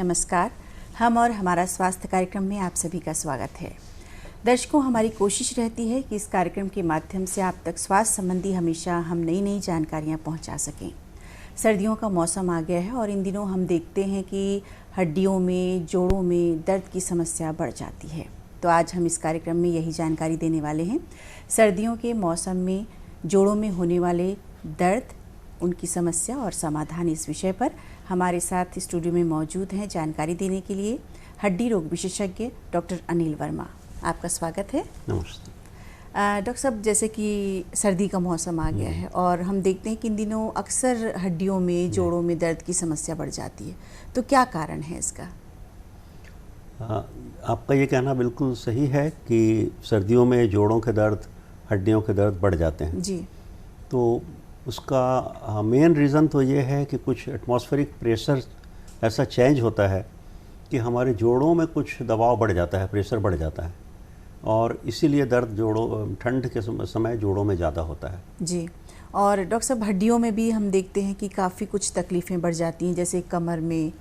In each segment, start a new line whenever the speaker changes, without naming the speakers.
नमस्कार। हम और हमारा स्वास्थ्य कार्यक्रम में आप सभी का स्वागत है। दर्शकों, हमारी कोशिश रहती है कि इस कार्यक्रम के माध्यम से आप तक स्वास्थ्य संबंधी हमेशा हम नई जानकारियां पहुंचा सकें। सर्दियों का मौसम आ गया है और इन दिनों हम देखते हैं कि हड्डियों में, जोड़ों में दर्द की समस्या बढ़ जाती है। तो आज हम इस कार्यक्रम में यही जानकारी देने वाले हैं। सर्दियों के मौसम में जोड़ों में होने वाले दर्द, उनकी समस्या और समाधान, इस विषय पर हमारे साथ स्टूडियो में मौजूद हैं जानकारी देने के लिए हड्डी रोग विशेषज्ञ डॉक्टर अनिल वर्मा। आपका स्वागत है।
नमस्ते।
डॉक्टर साहब, जैसे कि सर्दी का मौसम आ गया है और हम देखते हैं कि इन दिनों अक्सर हड्डियों में, जोड़ों में दर्द की समस्या बढ़ जाती है, तो क्या कारण है इसका?
आपका ये कहना बिल्कुल सही है कि सर्दियों में जोड़ों के दर्द, हड्डियों के दर्द बढ़ जाते हैं
जी।
तो उसका मेन रीज़न तो ये है कि कुछ एटमॉस्फेरिक प्रेशर ऐसा चेंज होता है कि हमारे जोड़ों में कुछ दबाव बढ़ जाता है, प्रेशर बढ़ जाता है और इसीलिए दर्द जोड़ों, ठंड के समय जोड़ों में ज़्यादा होता है। जी।
और डॉक्टर साहब, हड्डियों में भी हम देखते हैं कि काफ़ी कुछ तकलीफ़ें बढ़ जाती हैं, जैसे कमर में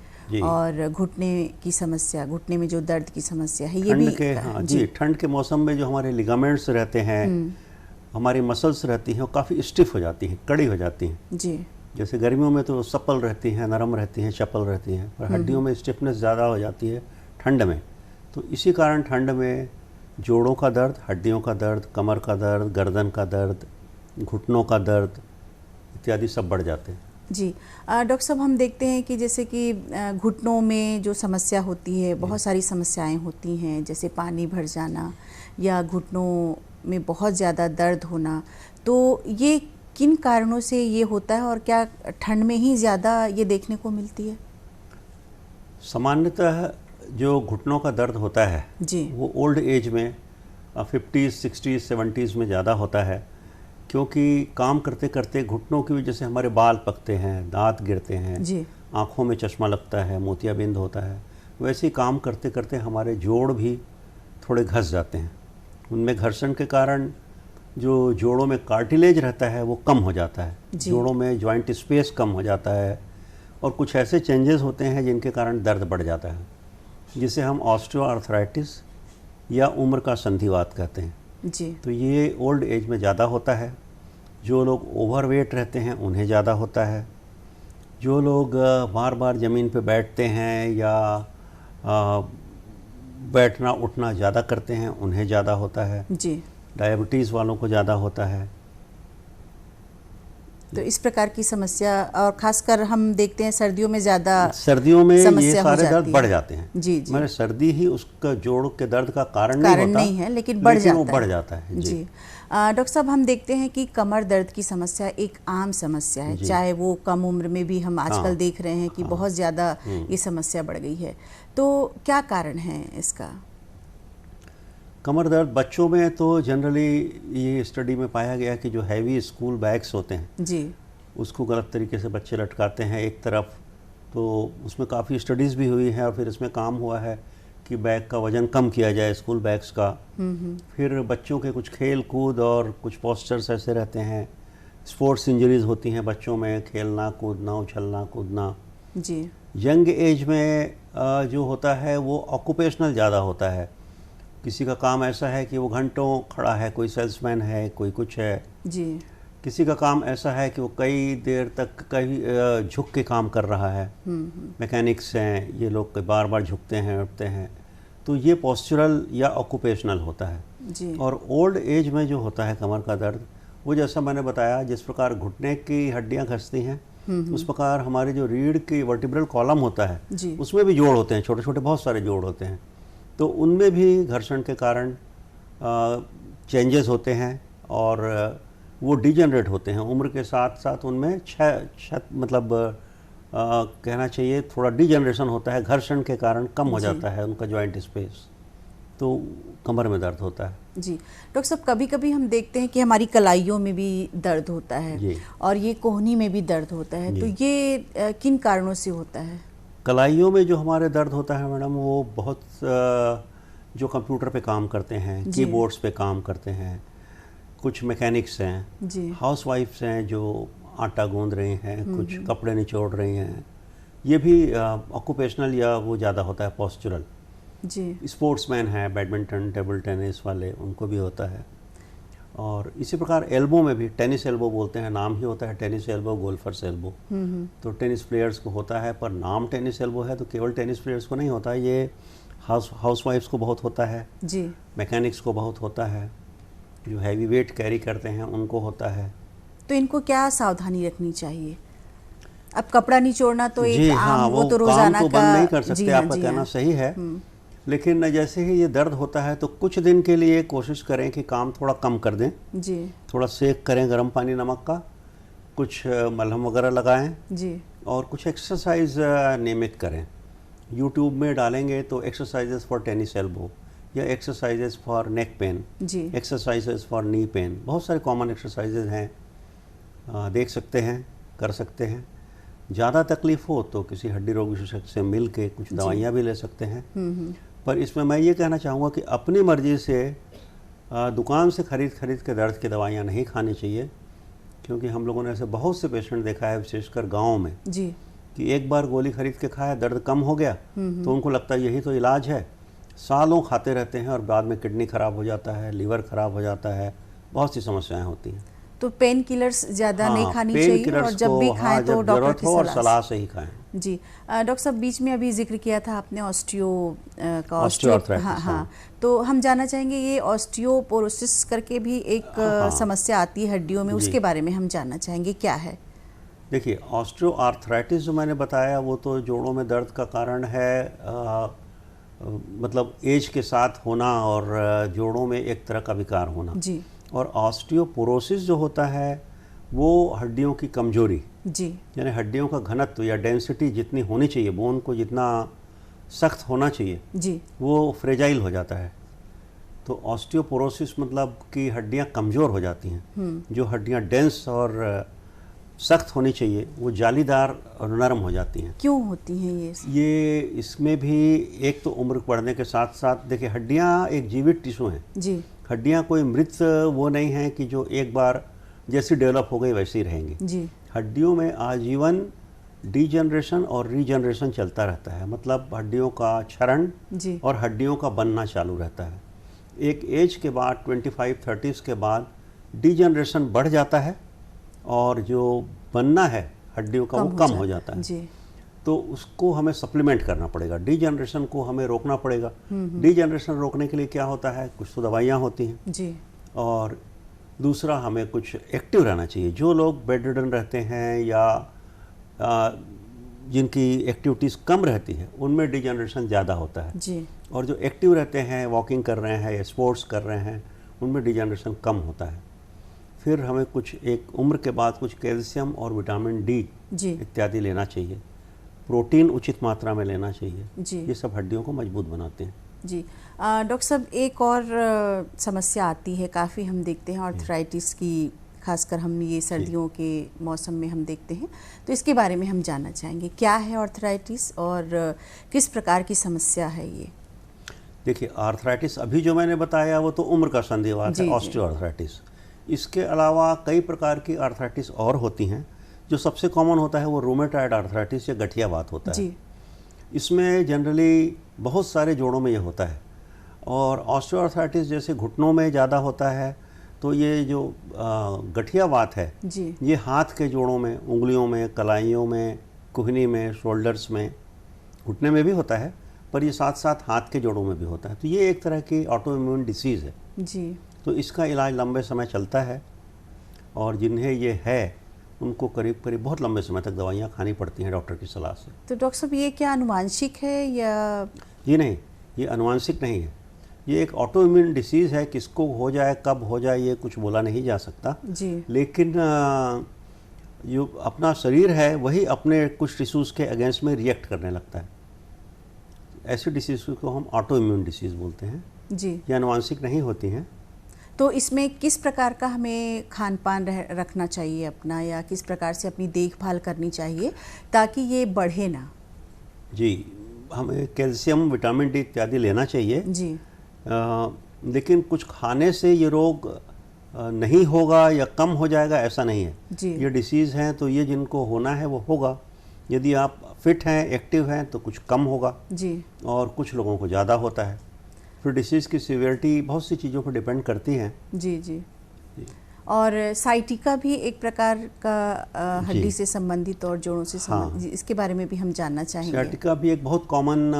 और घुटने की समस्या, घुटने में जो दर्द की समस्या है, ये भी
जी, ठंड के मौसम में जो हमारे लिगामेंट्स रहते हैं, हमारी मसल्स रहती हैं, वो काफ़ी स्टिफ हो जाती हैं, कड़ी हो जाती हैं जी। जैसे गर्मियों में तो सप्पल रहती हैं, नरम रहती हैं, चपल रहती हैं, पर हड्डियों में स्टिफनेस ज़्यादा हो जाती है ठंड में। तो इसी कारण ठंड में जोड़ों का दर्द, हड्डियों का दर्द, कमर का दर्द, गर्दन का दर्द, घुटनों का दर्द इत्यादि सब बढ़ जाते हैं
जी। डॉक्टर साहब, हम देखते हैं कि जैसे कि घुटनों में जो समस्या होती है, बहुत सारी समस्याएं होती हैं, जैसे पानी भर जाना या घुटनों में बहुत ज़्यादा दर्द होना, तो ये किन कारणों से ये होता है और क्या ठंड में ही ज़्यादा ये देखने को मिलती है?
सामान्यतः जो घुटनों का दर्द होता है जी, वो ओल्ड एज में 50s, 60s, 70s में ज़्यादा होता है, क्योंकि काम करते करते घुटनों की वजह से हमारे बाल पकते हैं, दांत गिरते हैं जी, आँखों में चश्मा लगता है, मोतियाबिंद होता है। वैसे ही काम करते करते हमारे जोड़ भी थोड़े घस जाते हैं। उनमें घर्षण के कारण जो जोड़ों में कार्टिलेज रहता है वो कम हो जाता है, जोड़ों में जॉइंट स्पेस कम हो जाता है और कुछ ऐसे चेंजेस होते हैं जिनके कारण दर्द बढ़ जाता है, जिसे हम ऑस्टियोआर्थराइटिस या उम्र का संधिवात कहते हैं जी। तो ये ओल्ड एज में ज़्यादा होता है। जो लोग ओवरवेट रहते हैं उन्हें ज़्यादा होता है। जो लोग बार बार ज़मीन पे बैठते हैं या बैठना उठना ज़्यादा करते हैं उन्हें ज़्यादा होता है जी। डायबिटीज़ वालों को ज़्यादा होता है।
तो इस प्रकार की समस्या, और खासकर हम देखते हैं सर्दियों में ज़्यादा,
सर्दियों में ये सारे दर्द बढ़ जाते हैं
जी जी।
मैंने सर्दी ही उसका जोड़ के दर्द का कारण
नहीं है, लेकिन बढ़
जाता है जी।
डॉक्टर साहब, हम देखते हैं कि कमर दर्द की समस्या एक आम समस्या है, चाहे वो कम उम्र में भी हम आजकल देख रहे हैं कि बहुत ज़्यादा ये समस्या बढ़ गई है। तो क्या कारण है इसका?
कमर दर्द बच्चों में तो जनरली ये स्टडी में पाया गया कि जो हैवी स्कूल बैग्स होते हैं जी, उसको गलत तरीके से बच्चे लटकाते हैं एक तरफ, तो उसमें काफ़ी स्टडीज़ भी हुई हैं और फिर इसमें काम हुआ है कि बैग का वज़न कम किया जाए, स्कूल बैग्स का। फिर बच्चों के कुछ खेल कूद और कुछ पोस्चर्स ऐसे रहते हैं, स्पोर्ट्स इंजरीज होती हैं बच्चों में, खेलना कूदना, उछलना कूदना जी। यंग एज में जो होता है वो ऑक्यूपेशनल ज़्यादा होता है। किसी का काम ऐसा है कि वो घंटों खड़ा है, कोई सेल्समैन है, कोई कुछ है जी। किसी का काम ऐसा है कि वो कई देर तक कहीं झुक के काम कर रहा है, मैकेनिक्स हैं, ये लोग बार बार झुकते हैं, उठते हैं, तो ये पोस्चरल या ऑक्यूपेशनल होता है जी। और ओल्ड एज में जो होता है कमर का दर्द, वो जैसा मैंने बताया, जिस प्रकार घुटने की हड्डियाँ घसती हैं उस प्रकार हमारी जो रीढ़ की वर्टिब्रल कॉलम होता है जी, उसमें भी जोड़ होते हैं, छोटे छोटे बहुत सारे जोड़ होते हैं, तो उनमें भी घर्षण के कारण चेंजेस होते हैं और वो डिजेनरेट होते हैं उम्र के साथ साथ। उनमें मतलब कहना चाहिए थोड़ा डिजेनरेशन होता है, घर्षण के कारण कम हो जाता है उनका जॉइंट स्पेस, तो कमर में दर्द होता है जी।
डॉक्टर साहब, कभी कभी हम देखते हैं कि हमारी कलाइयों में भी दर्द होता है और ये कोहनी में भी दर्द होता है, तो ये किन कारणों से होता है?
कलाइयों में जो हमारे दर्द होता है मैडम, वो बहुत जो कंप्यूटर पे काम करते हैं, कीबोर्ड्स पे काम करते हैं, कुछ मैकेनिक्स हैं, हाउसवाइफ्स हैं जो आटा गूंद रही हैं, कुछ कपड़े निचोड़ रही हैं, ये भी ऑक्यूपेशनल या वो ज़्यादा होता है पोस्चरल।
जी।
स्पोर्ट्समैन है, बैडमिंटन, टेबल टेनिस वाले, उनको भी होता है। और इसी प्रकार एल्बो में भी, टेनिस एल्बो बोलते हैं, नाम ही होता है टेनिस एल्बो, गोल्फर्स एल्बो। तो टेनिस प्लेयर्स को होता है, पर नाम टेनिस एल्बो है तो केवल टेनिस प्लेयर्स को नहीं होता है, ये हाउसवाइफ्स को बहुत होता है
जी।
मैकेनिक्स को बहुत होता है, जो हैवी वेट कैरी करते हैं उनको होता है।
तो इनको क्या सावधानी रखनी चाहिए? अब कपड़ा निचोड़ना तो
जी
एक
हाँ,
आम,
वो
तो रोजाना
काम तो
का
बंद नहीं कर सकते।
जी हाँ,
आपका
जी
कहना
हाँ।
सही है, लेकिन जैसे ही ये दर्द होता है तो कुछ दिन के लिए कोशिश करें कि काम थोड़ा कम कर दें।
जी।
थोड़ा सेक करें गर्म पानी नमक का, कुछ मलहम वगैरह लगाएं
जी।
और कुछ एक्सरसाइज नियमित करें। यूट्यूब में डालेंगे तो एक्सरसाइजेस फॉर टेनिस एल्बो या एक्सरसाइजेस फॉर नेक पेन,
जी।
एक्सरसाइजेस फॉर नी पेन, बहुत सारे कॉमन एक्सरसाइजेज हैं, देख सकते हैं, कर सकते हैं। ज़्यादा तकलीफ़ हो तो किसी हड्डी रोग विशेषज्ञ से मिल के कुछ दवाइयाँ भी ले सकते हैं। पर इसमें मैं ये कहना चाहूँगा कि अपनी मर्ज़ी से दुकान से खरीद के दर्द की दवाइयाँ नहीं खानी चाहिए, क्योंकि हम लोगों ने ऐसे बहुत से पेशेंट देखा है, विशेषकर गाँव में,
जी।
कि एक बार गोली खरीद के खाया, दर्द कम हो गया तो उनको लगता है यही तो इलाज है, सालों खाते रहते हैं और बाद में किडनी ख़राब हो जाता है, लीवर ख़राब हो जाता है, बहुत सी समस्याएं होती हैं।
तो पेन किलर्स ज़्यादा नहीं खानी
पेन
चाहिए,
किलर्स
और जब भी खाएं तो डॉक्टर की
सलाह से ही खाएं।
जी। डॉक्टर साहब, बीच में अभी जिक्र किया था आपने
ऑस्टियोआर्थराइटिस।
हाँ, तो हम जानना चाहेंगे ये ऑस्टियोपोरोसिस करके भी एक समस्या आती है हड्डियों में, उसके बारे में हम जानना चाहेंगे, क्या है?
देखिए, ऑस्टियोआर्थराइटिस जो मैंने बताया वो तो जोड़ों में दर्द का कारण है, मतलब एज के साथ होना और जोड़ों में एक तरह का विकार होना
जी।
और ऑस्टियोपोरोसिस जो होता है वो हड्डियों की कमजोरी,
जी,
यानी हड्डियों का घनत्व या डेंसिटी जितनी होनी चाहिए, बोन को जितना सख्त होना चाहिए
जी,
वो फ्रेजाइल हो जाता है। तो ऑस्टियोपोरोसिस मतलब कि हड्डियां कमज़ोर हो जाती हैं। जो हड्डियां डेंस और सख्त होनी चाहिए वो जालीदार और नरम हो जाती हैं।
क्यों होती हैं ये?
इसमें भी एक तो उम्र बढ़ने के साथ साथ, देखिए हड्डियां एक जीवित टिश्यू हैं
जी।
हड्डियां कोई मृत वो नहीं है कि जो एक बार जैसी डेवलप हो गई वैसी रहेंगी
जी।
हड्डियों में आजीवन डीजनरेशन और रीजनरेशन चलता रहता है, मतलब हड्डियों का क्षरण और हड्डियों का बनना चालू रहता है। एक एज के बाद 25-30 के बाद डीजनरेशन बढ़ जाता है और जो बनना है हड्डियों का वो कम हो जाता है जी। तो उसको हमें सप्लीमेंट करना पड़ेगा, डीजनरेशन को हमें रोकना पड़ेगा। डीजनरेशन रोकने के लिए क्या होता है, कुछ तो दवाइयाँ होती हैं जी। और दूसरा हमें कुछ एक्टिव रहना चाहिए। जो लोग बेड रिडन रहते हैं या जिनकी एक्टिविटीज़ कम रहती है उनमें डीजनरेशन ज़्यादा होता है जी। और जो एक्टिव रहते हैं, वॉकिंग कर रहे हैं या स्पोर्ट्स कर रहे हैं, उनमें डीजनरेशन कम होता है। फिर हमें कुछ एक उम्र के बाद कुछ कैल्शियम और विटामिन डी इत्यादि लेना चाहिए। प्रोटीन उचित मात्रा में लेना चाहिए जी। ये सब हड्डियों को मजबूत बनाते हैं
जी। डॉक्टर साहब, एक और समस्या आती है, काफ़ी हम देखते हैं आर्थराइटिस की, खासकर हम ये सर्दियों के मौसम में हम देखते हैं, तो इसके बारे में हम जानना चाहेंगे, क्या है आर्थराइटिस और किस प्रकार की समस्या है ये?
देखिए, आर्थराइटिस अभी जो मैंने बताया वो तो उम्र का संधिवात है, ऑस्टियोआर्थराइटिस। इसके अलावा कई प्रकार की आर्थराइटिस और होती हैं। जो सबसे कॉमन होता है वो रूमेटॉइड आर्थराइटिस या गठियावात होता है। इसमें जनरली बहुत सारे जोड़ों में ये होता है और ऑस्टियोआर्थराइटिस जैसे घुटनों में ज़्यादा होता है। तो ये जो गठियावात है जी। ये हाथ के जोड़ों में, उंगलियों में, कलाइयों में, कुहनी में, शोल्डर्स में, घुटने में भी होता है, पर ये साथ साथ हाथ के जोड़ों में भी होता है। तो ये एक तरह की ऑटो इम्यून डिसीज़ है जी। तो इसका इलाज लंबे समय चलता है और जिन्हें ये है उनको करीब करीब बहुत लंबे समय तक दवाइयाँ खानी पड़ती हैं डॉक्टर की सलाह से।
तो डॉक्टर साहब, ये क्या अनुवांशिक है या?
ये नहीं, ये अनुवांशिक नहीं है, ये एक ऑटो इम्यून डिसीज़ है। किसको हो जाए, कब हो जाए, ये कुछ बोला नहीं जा सकता जी। लेकिन जो अपना शरीर है वही अपने कुछ टिश्यूज़ के अगेंस्ट में रिएक्ट करने लगता है। ऐसी डिसीज़ को हम ऑटो इम्यून डिसीज़ बोलते हैं जी। ये अनुवांशिक नहीं होती हैं।
तो इसमें किस प्रकार का हमें खान पान रखना चाहिए अपना, या किस प्रकार से अपनी देखभाल करनी चाहिए ताकि ये बढ़े ना?
जी, हमें कैल्शियम, विटामिन डी इत्यादि लेना चाहिए जी। लेकिन कुछ खाने से ये रोग नहीं होगा या कम हो जाएगा ऐसा नहीं है जी। ये डिसीज़ हैं तो ये जिनको होना है वो होगा, यदि आप फिट हैं, एक्टिव हैं, तो कुछ कम होगा
जी,
और कुछ लोगों को ज़्यादा होता है। फिर डिसीज़ की सीवियरिटी बहुत सी चीज़ों पर डिपेंड करती हैं।
जी जी। और साइटिका भी एक प्रकार का हड्डी से संबंधित और जोड़ों से संबंधित, इसके बारे में भी हम जानना चाहेंगे।
साइटिका भी एक बहुत कॉमन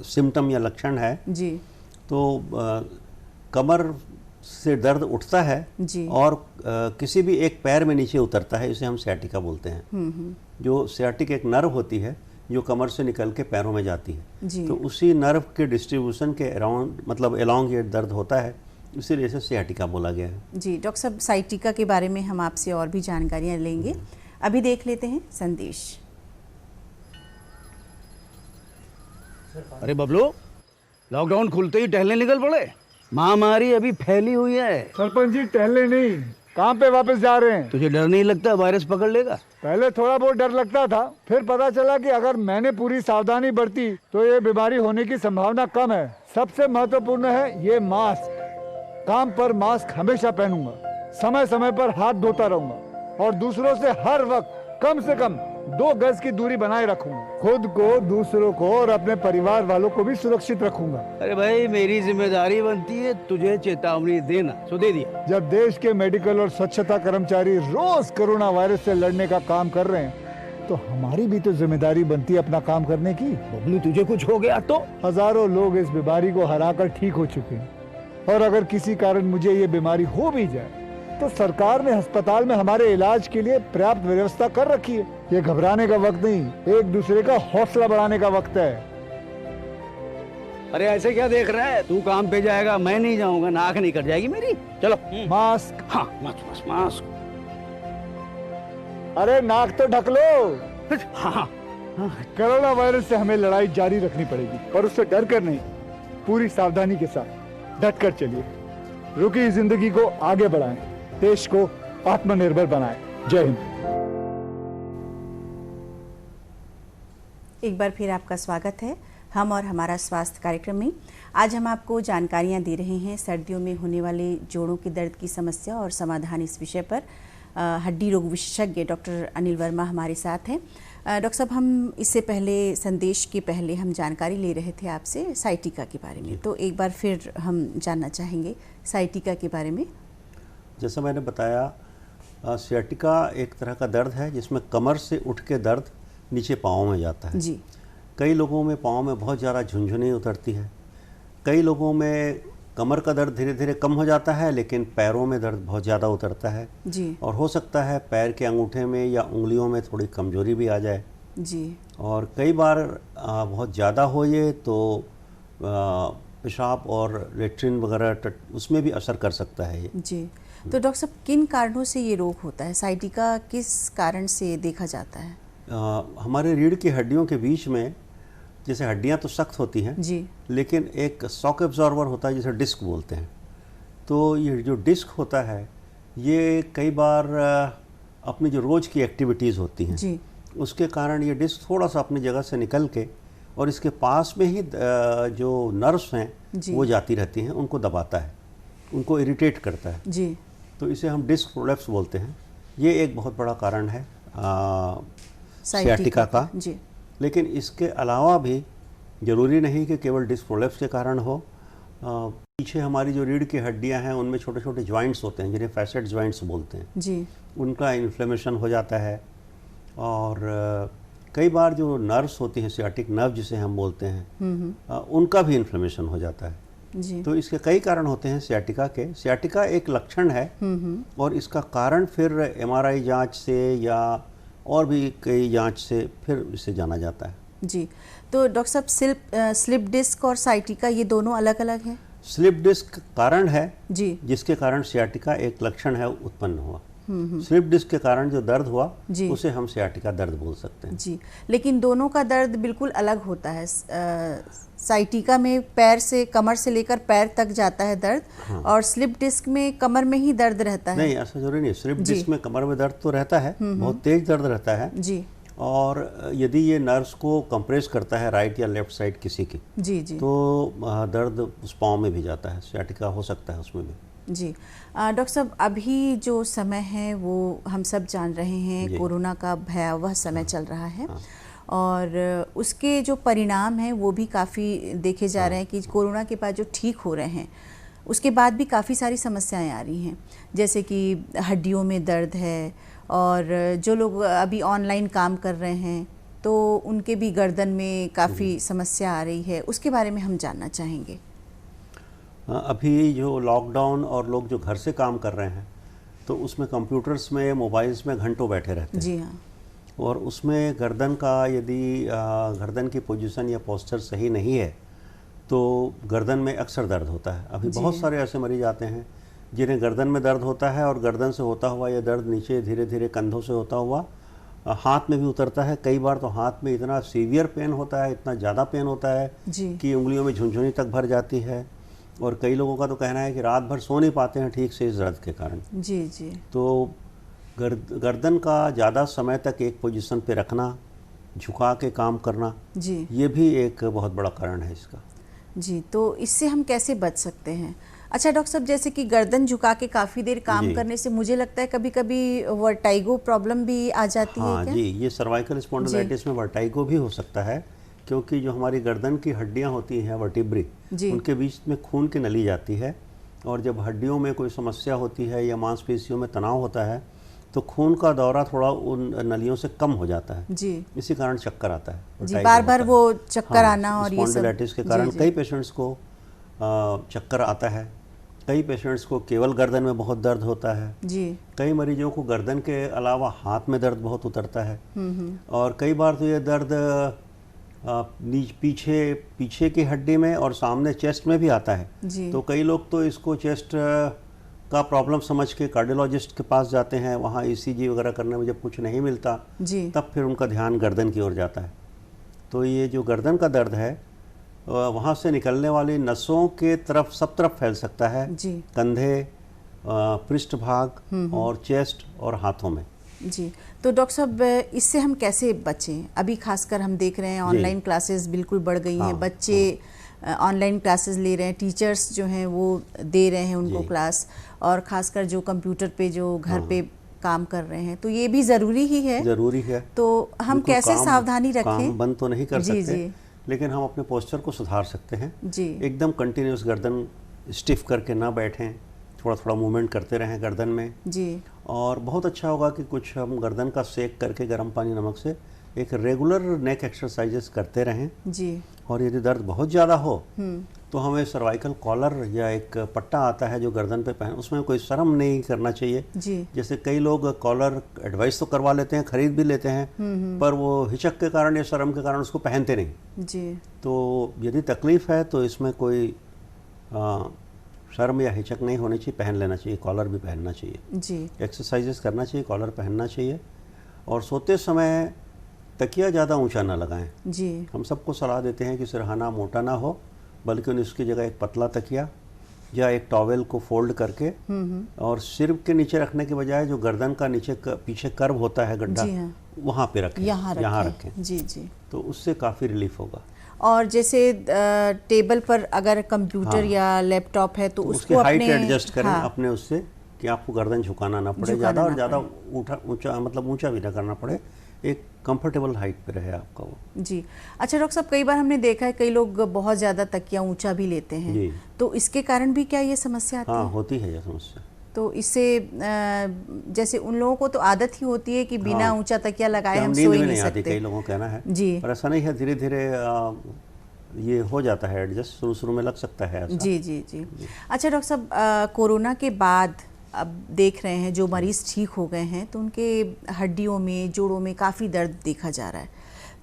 सिम्टम या लक्षण है
जी।
तो कमर से दर्द उठता है
जी।
और किसी भी एक पैर में नीचे उतरता है, इसे हम सियाटिका बोलते हैं। जो सियाटिक एक नर्व होती है जो कमर से निकल के पैरों में जाती है,
जी।
तो उसी नर्व के डिस्ट्रीब्यूशन के अराउंड, मतलब अलोंग ये दर्द होता है, इसीलिए इसे सियाटिका बोला गया है।
जी डॉक्टर साहब, साइटिका के बारे में हम आपसे और भी जानकारियाँ लेंगे। अभी देख लेते हैं संदेश।
अरे बबलू, लॉकडाउन खुलते ही टहलने निकल पड़े। महामारी अभी फैली हुई है।
सरपंच जी टहलने नहीं, काम पे वापस जा रहे हैं।
तुझे डर नहीं लगता वायरस पकड़ लेगा?
पहले थोड़ा बहुत डर लगता था, फिर पता चला कि अगर मैंने पूरी सावधानी बरती तो ये बीमारी होने की संभावना कम है। सबसे महत्वपूर्ण है ये मास्क। काम पर मास्क हमेशा पहनूंगा, समय समय पर हाथ धोता रहूंगा और दूसरों से हर वक्त कम से कम 2 गज की दूरी बनाए रखूंगा। खुद को, दूसरों को और अपने परिवार वालों को भी सुरक्षित रखूंगा।
अरे भाई, मेरी जिम्मेदारी बनती है तुझे चेतावनी देना, सो दे दिया।
जब देश के मेडिकल और स्वच्छता कर्मचारी रोज कोरोना वायरस से लड़ने का काम कर रहे हैं, तो हमारी भी तो जिम्मेदारी बनती है अपना काम करने की।
बबलू, तुझे कुछ हो गया तो?
हजारों लोग इस बीमारी को हराकर ठीक हो चुके हैं और अगर किसी कारण मुझे ये बीमारी हो भी जाए तो सरकार ने अस्पताल में हमारे इलाज के लिए पर्याप्त व्यवस्था कर रखी है। ये घबराने का वक्त नहीं, एक दूसरे का हौसला बढ़ाने का वक्त है।
अरे ऐसे क्या देख रहा है? तू काम पे जाएगा, मैं नहीं जाऊंगा, नाक नहीं कट जाएगी मेरी। चलो।
मास्क।
हाँ, मास्क मास्क।
अरे नाक तो ढक लो।
हाँ।
कोरोना वायरस से हमें लड़ाई जारी रखनी पड़ेगी और उससे डर कर नहीं, पूरी सावधानी के साथ डट कर चलिए। रुकी जिंदगी को आगे बढ़ाएं, देश को आत्मनिर्भर बनाएं। जय हिंद।
एक बार फिर आपका स्वागत है हम और हमारा स्वास्थ्य कार्यक्रम में। आज हम आपको जानकारियां दे रहे हैं सर्दियों में होने वाले जोड़ों के दर्द की समस्या और समाधान, इस विषय पर हड्डी रोग विशेषज्ञ डॉक्टर अनिल वर्मा हमारे साथ हैं। डॉक्टर साहब, हम इससे पहले संदेश के पहले हम जानकारी ले रहे थे आपसे साइटिका के बारे में, तो एक बार फिर हम जानना चाहेंगे साइटिका के बारे में।
जैसा मैंने बताया, सियाटिका एक तरह का दर्द है जिसमें कमर से उठ के दर्द नीचे पाँव में जाता है।
जी।
कई लोगों में पाँव में बहुत ज़्यादा झुनझुनी उतरती है, कई लोगों में कमर का दर्द धीरे धीरे कम हो जाता है लेकिन पैरों में दर्द बहुत ज़्यादा उतरता है।
जी।
और हो सकता है पैर के अंगूठे में या उंगलियों में थोड़ी कमजोरी भी आ जाए।
जी। और
कई बार बहुत ज़्यादा हो ये तो पेशाब और लेट्रिन वगैरह उसमें भी असर कर सकता है ये।
जी। तो डॉक्टर साहब, किन कारणों से ये रोग होता है? साइटिका किस कारण से देखा जाता है?
हमारे रीढ़ की हड्डियों के बीच में, जैसे हड्डियां तो सख्त होती हैं
जी,
लेकिन एक शॉक एब्जॉर्बर होता है जिसे डिस्क बोलते हैं। तो ये जो डिस्क होता है ये कई बार अपनी जो रोज़ की एक्टिविटीज़ होती हैं
जी,
उसके कारण ये डिस्क थोड़ा सा अपनी जगह से निकल के और इसके पास में ही जो नर्व्स हैं वो जाती रहती हैं, उनको दबाता है, उनको इरिटेट करता है
जी।
तो इसे हम डिस्क प्रोलैप्स बोलते हैं। ये एक बहुत बड़ा कारण है सियाटिका का।
जी।
लेकिन इसके अलावा भी ज़रूरी नहीं कि केवल डिस्क प्रोलैप्स के कारण हो। पीछे हमारी जो रीढ़ की हड्डियां हैं उनमें छोटे छोटे जॉइंट्स होते हैं जिन्हें फैसेट जॉइंट्स बोलते हैं
जी,
उनका इन्फ्लेमेशन हो जाता है। और कई बार जो नर्व्स होती हैं, सियाटिक नर्व जिसे हम बोलते हैं, उनका भी इन्फ्लेमेशन हो जाता है
जी।
तो इसके कई कारण होते हैं सियाटिका के। सियाटिका एक लक्षण है और इसका कारण फिर MRI जांच से या और भी कई जांच से फिर इसे जाना जाता है।
जी। तो डॉक्टर साहब, स्लिप डिस्क और साइटिका ये दोनों अलग अलग हैं?
स्लिप डिस्क कारण है
जी,
जिसके कारण सियाटिका एक लक्षण है उत्पन्न हुआ। स्लिप डिस्क के कारण जो दर्द हुआ उसे हम सियाटिका दर्द बोल सकते हैं।
जी। लेकिन दोनों का दर्द बिल्कुल अलग होता है। साइटिका में पैर से, कमर से लेकर पैर तक जाता है दर्द। हाँ। और स्लिप डिस्क में कमर में ही दर्द रहता है।
नहीं, ऐसा जरूरी नहीं। स्लिप डिस्क में कमर में दर्द तो रहता है, बहुत तेज दर्द रहता है
जी।
और यदि ये नर्व्स को कंप्रेस करता है राइट या लेफ्ट साइड किसी की,
जी जी,
तो दर्द उस पाँव में भी जाता है, सियाटिका हो सकता है उसमें भी।
जी डॉक्टर साहब, अभी जो समय है वो हम सब जान रहे हैं, कोरोना का भयावह समय चल रहा है और उसके जो परिणाम हैं वो भी काफ़ी देखे जा रहे हैं कि कोरोना के बाद जो ठीक हो रहे हैं उसके बाद भी काफ़ी सारी समस्याएं आ रही हैं, जैसे कि हड्डियों में दर्द है और जो लोग अभी ऑनलाइन काम कर रहे हैं तो उनके भी गर्दन में काफ़ी समस्या आ रही है, उसके बारे में हम जानना चाहेंगे।
अभी जो लॉकडाउन और लोग जो घर से काम कर रहे हैं तो उसमें कंप्यूटर्स में, मोबाइल्स में घंटों बैठे रहते हैं।
जी हाँ।
और उसमें गर्दन का यदि गर्दन की पोजीशन या पोस्चर सही नहीं है तो गर्दन में अक्सर दर्द होता है। अभी बहुत सारे ऐसे मरीज आते हैं जिन्हें गर्दन में दर्द होता है और गर्दन से होता हुआ यह दर्द नीचे धीरे धीरे कंधों से होता हुआ हाथ में भी उतरता है। कई बार तो हाथ में इतना सीवियर पेन होता है, इतना ज़्यादा पेन होता है कि उंगलियों में झुनझुनी तक भर जाती है और कई लोगों का तो कहना है कि रात भर सो नहीं पाते हैं ठीक से इस दर्द के कारण।
जी जी।
तो गर्दन का ज़्यादा समय तक एक पोजीशन पे रखना, झुका के काम करना,
जी,
ये भी एक बहुत बड़ा कारण है इसका।
जी, तो इससे हम कैसे बच सकते हैं? अच्छा डॉक्टर साहब, जैसे कि गर्दन झुका के काफ़ी देर काम करने से मुझे लगता है कभी कभी वर्टाइगो प्रॉब्लम भी आ जाती है क्या?
जी, ये सर्वाइकल स्पॉन्डिलाइटिस में वर्टाइगो भी हो सकता है क्योंकि जो हमारी गर्दन की हड्डियां होती हैं वर्टिब्री, उनके बीच में खून की नली जाती है और जब हड्डियों में कोई समस्या होती है या मांसपेशियों में तनाव होता है तो खून का दौरा थोड़ा उन नलियों से कम हो जाता है जी। इसी कारण चक्कर आता है
जी, बार बार वो चक्कर आना और ये सब
स्पॉन्डिलाइटिस के कारण कई पेशेंट्स को चक्कर आता है। कई पेशेंट्स को केवल गर्दन में बहुत दर्द होता है जी। कई मरीजों को गर्दन के अलावा हाथ में दर्द बहुत उतरता है और कई बार तो ये दर्द पीछे की हड्डी में और सामने चेस्ट में भी आता है जी। तो कई लोग तो इसको चेस्ट का प्रॉब्लम समझ के कार्डियोलॉजिस्ट के पास जाते हैं, वहाँ ईसीजी वगैरह करने में जब कुछ नहीं मिलता जी। तब फिर उनका ध्यान गर्दन की ओर जाता है। तो ये जो गर्दन का दर्द है वहाँ से निकलने वाली नसों के तरफ सब तरफ फैल सकता है जी। कंधे, पृष्ठभाग और चेस्ट और हाथों में
जी। तो डॉक्टर साहब, इससे हम कैसे बचें? अभी खासकर हम देख रहे हैं ऑनलाइन क्लासेस बिल्कुल बढ़ गई हैं, बच्चे ऑनलाइन क्लासेस ले रहे हैं, टीचर्स जो हैं वो दे रहे हैं उनको क्लास, और खासकर जो कंप्यूटर पे जो घर पे काम कर रहे हैं, तो ये भी ज़रूरी ही है।
ज़रूरी है।
तो हम कैसे सावधानी रखें?
काम बंद तो नहीं कर
जी,
सकते
जी।
लेकिन हम अपने पोस्चर को सुधार सकते हैं
जी।
एकदम कंटिन्यूस गर्दन स्टिफ करके ना बैठें, थोड़ा थोड़ा मूवमेंट करते रहें गर्दन में जी। और बहुत अच्छा होगा कि कुछ हम गर्दन का सेक करके गर्म पानी नमक से एक रेगुलर नेक एक्सरसाइजेस करते रहें जी। और यदि दर्द बहुत ज़्यादा हो तो हमें सर्वाइकल कॉलर या एक पट्टा आता है जो गर्दन पे पहन, उसमें कोई शर्म नहीं करना चाहिए जी। जैसे कई लोग कॉलर एडवाइस तो करवा लेते हैं, खरीद भी लेते हैं, पर वो हिचक के कारण या शर्म के कारण उसको पहनते नहीं जी। तो यदि तकलीफ़ है तो इसमें कोई शर्म या हिचक नहीं होनी चाहिए, पहन लेना चाहिए, कॉलर भी पहनना चाहिए जी। एक्सरसाइजेस करना चाहिए, कॉलर पहनना चाहिए और सोते समय तकिया ज़्यादा ऊंचा ना लगाएं जी। हम सबको सलाह देते हैं कि सिरहाना मोटा ना हो, बल्कि उसकी जगह एक पतला तकिया या एक टॉवेल को फोल्ड करके और सिर के नीचे रखने के बजाय जो गर्दन का नीचे पीछे कर्व होता है गड्ढा हाँ। वहाँ पे रखें, यहाँ रखें जी जी। तो उससे काफ़ी रिलीफ होगा।
और जैसे टेबल पर अगर कंप्यूटर या लैपटॉप है तो उसको
हाइट एडजस्ट करें अपने उससे कि आपको गर्दन झुकाना ना पड़े ज़्यादा और ज़्यादा ऊंचा मतलब ऊंचा भी ना करना पड़े, एक कंफर्टेबल हाइट पे रहे आपका वो जी। अच्छा डॉक्टर साहब, कई बार हमने देखा है कई लोग बहुत ज़्यादा तकिया ऊंचा भी लेते हैं जी। तो इसके कारण भी क्या ये समस्या आती है? होती है ये समस्या।
तो इससे जैसे उन लोगों को तो आदत ही होती है कि बिना ऊंचा तकिया लगाए हम सो ही नहीं सकते,
कई लोगों का कहना है
जी।
पर ऐसा नहीं है, धीरे धीरे ये हो जाता है एडजस्ट, शुरू में लग सकता है ऐसा।
जी जी जी। अच्छा डॉक्टर साहब, कोरोना के बाद अब देख रहे हैं जो मरीज़ ठीक हो गए हैं तो उनके हड्डियों में, जोड़ों में काफ़ी दर्द देखा जा रहा है,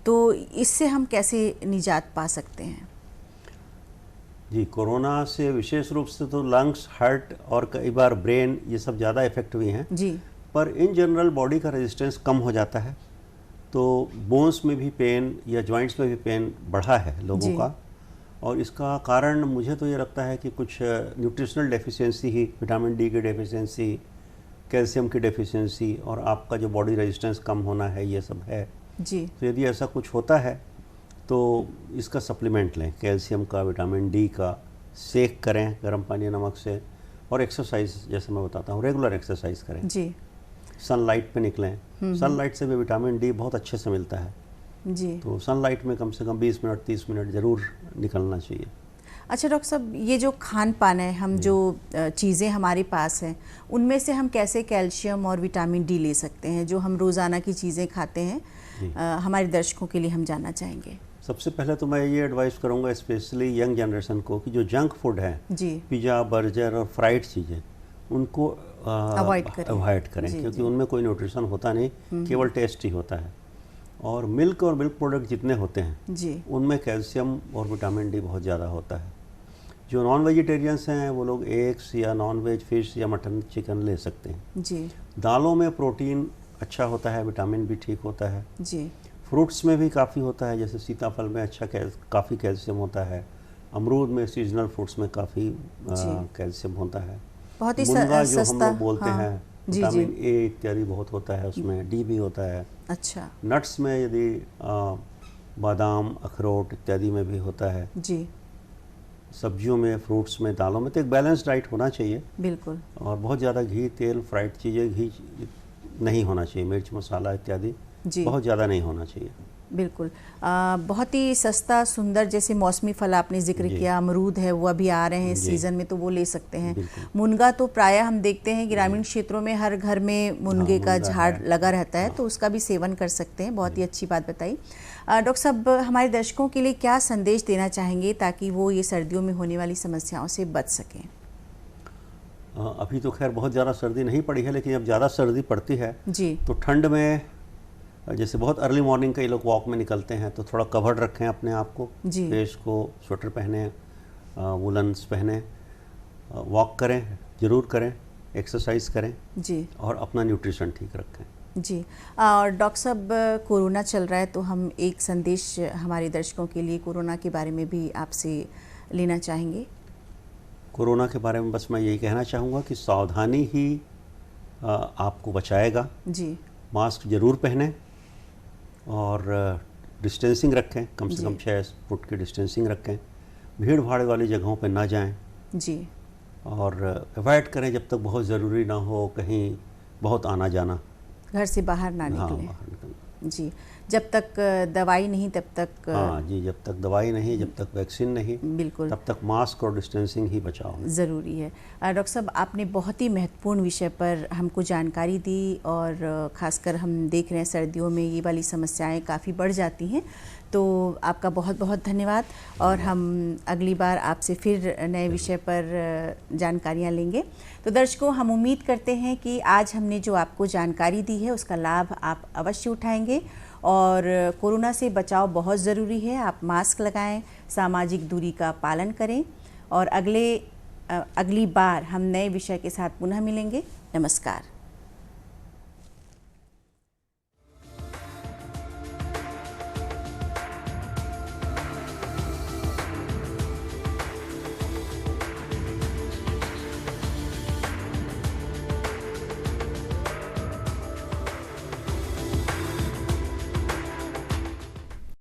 तो इससे हम कैसे निजात पा सकते हैं?
जी, कोरोना से विशेष रूप से तो लंग्स, हार्ट और कई बार ब्रेन ये सब ज़्यादा इफेक्ट हुई हैं जी। पर इन जनरल बॉडी का रेजिस्टेंस कम हो जाता है, तो बोन्स में भी पेन या जॉइंट्स में भी पेन बढ़ा है लोगों का, और इसका कारण मुझे तो ये लगता है कि कुछ न्यूट्रिशनल डेफिशिएंसी ही, विटामिन डी की डेफिशिएंसी, कैल्शियम की डेफिशिएंसी और आपका जो बॉडी रेजिस्टेंस कम होना है, ये सब है जी। तो यदि ऐसा कुछ होता है तो इसका सप्लीमेंट लें, कैल्शियम का, विटामिन डी का, सेक करें गर्म पानी नमक से और एक्सरसाइज, जैसे मैं बताता हूँ, रेगुलर एक्सरसाइज करें
जी।
सनलाइट पे निकलें। सनलाइट से भी विटामिन डी बहुत अच्छे से मिलता है
जी।
तो सनलाइट में कम से कम 20 मिनट 30 मिनट ज़रूर निकलना चाहिए।
अच्छा डॉक्टर साहब, ये जो खान पान है, हम जो चीज़ें हमारे पास हैं उनमें से हम कैसे कैल्शियम और विटामिन डी ले सकते हैं, जो हम रोज़ाना की चीज़ें खाते हैं, हमारे दर्शकों के लिए हम जानना चाहेंगे।
सबसे पहले तो मैं ये एडवाइस करूँगा स्पेशली यंग जनरेशन को कि जो जंक फूड है, पिज़्ज़ा बर्गर और फ्राइड चीज़ें, उनको
अवॉइड
करें क्योंकि उनमें कोई न्यूट्रिशन होता नहीं, केवल टेस्ट ही होता है। और मिल्क प्रोडक्ट जितने होते हैं उनमें कैल्शियम और विटामिन डी बहुत ज़्यादा होता है। जो नॉन वेजिटेरियंस हैं वो लोग एग्स या नॉन वेज फिश या मटन चिकन ले सकते हैं
जी।
दालों में प्रोटीन अच्छा होता है, विटामिन भी ठीक होता है
जी।
फ्रूट्स में भी काफ़ी होता है, जैसे सीताफल में काफ़ी कैल्शियम होता है, अमरूद में, सीजनल फ्रूट्स में काफ़ी कैल्शियम होता है।
बहुत ही
मुनगा जो हम
सस्ता,
लोग बोलते
हाँ,
हैं, विटामिन ए इत्यादि बहुत होता है, उसमें डी भी होता है।
अच्छा।
नट्स में यदि बादाम अखरोट इत्यादि में भी होता है
जी।
सब्जियों में, फ्रूट्स में, दालों में, तो एक बैलेंस डाइट होना चाहिए।
बिल्कुल।
और बहुत ज़्यादा घी तेल फ्राइड चीज़ें घी नहीं होना चाहिए, मिर्च मसाला इत्यादि बहुत ज़्यादा नहीं होना चाहिए।
बिल्कुल। बहुत ही सस्ता सुंदर, जैसे मौसमी फल आपने जिक्र किया, अमरूद है वो अभी आ रहे हैं सीज़न में, तो वो ले सकते हैं। मुनगा तो प्रायः हम देखते हैं ग्रामीण क्षेत्रों में हर घर में मुनगे का झाड़ लगा रहता है, तो उसका भी सेवन कर सकते हैं। बहुत ही अच्छी बात बताई। डॉक्टर साहब, हमारे दर्शकों के लिए क्या संदेश देना चाहेंगे ताकि वो ये सर्दियों में होने वाली समस्याओं से बच सकें?
अभी तो खैर बहुत ज़्यादा सर्दी नहीं पड़ी है, लेकिन जब ज़्यादा सर्दी पड़ती है
जी
तो ठंड में, जैसे बहुत अर्ली मॉर्निंग कई लोग वॉक में निकलते हैं, तो थोड़ा कवर्ड रखें अपने आप को, फेस को, स्वेटर पहने, वुलन्स पहने, वॉक करें, ज़रूर करें, एक्सरसाइज करें
जी,
और अपना न्यूट्रिशन ठीक रखें
जी। और डॉक्टर साहब, कोरोना चल रहा है तो हम एक संदेश हमारे दर्शकों के लिए कोरोना के बारे में भी आपसे लेना चाहेंगे।
कोरोना के बारे में बस मैं यही कहना चाहूँगा कि सावधानी ही आपको बचाएगा।
जी।
मास्क ज़रूर पहनें और डिस्टेंसिंग रखें, कम से कम 6 फुट की डिस्टेंसिंग रखें। भीड़ भाड़ वाली जगहों पर ना जाएं
जी,
और अवॉइड करें जब तक बहुत ज़रूरी ना हो, कहीं बहुत आना जाना,
घर से बाहर ना निकलें।
हाँ, बाहर निकलना
जी, जब तक दवाई नहीं तब तक,
हाँ जी, जब तक दवाई नहीं, जब तक वैक्सीन नहीं,
बिल्कुल,
तब तक मास्क और डिस्टेंसिंग ही बचाओ
ज़रूरी है। डॉक्टर साहब, आपने बहुत ही महत्वपूर्ण विषय पर हमको जानकारी दी और ख़ासकर हम देख रहे हैं सर्दियों में ये वाली समस्याएं काफ़ी बढ़ जाती हैं, तो आपका बहुत बहुत धन्यवाद। और हम अगली बार आपसे फिर नए विषय पर जानकारियाँ लेंगे। तो दर्शकों, हम उम्मीद करते हैं कि आज हमने जो आपको जानकारी दी है उसका लाभ आप अवश्य उठाएंगे। और कोरोना से बचाव बहुत ज़रूरी है। आप मास्क लगाएं, सामाजिक दूरी का पालन करें और अगली बार हम नए विषय के साथ पुनः मिलेंगे। नमस्कार।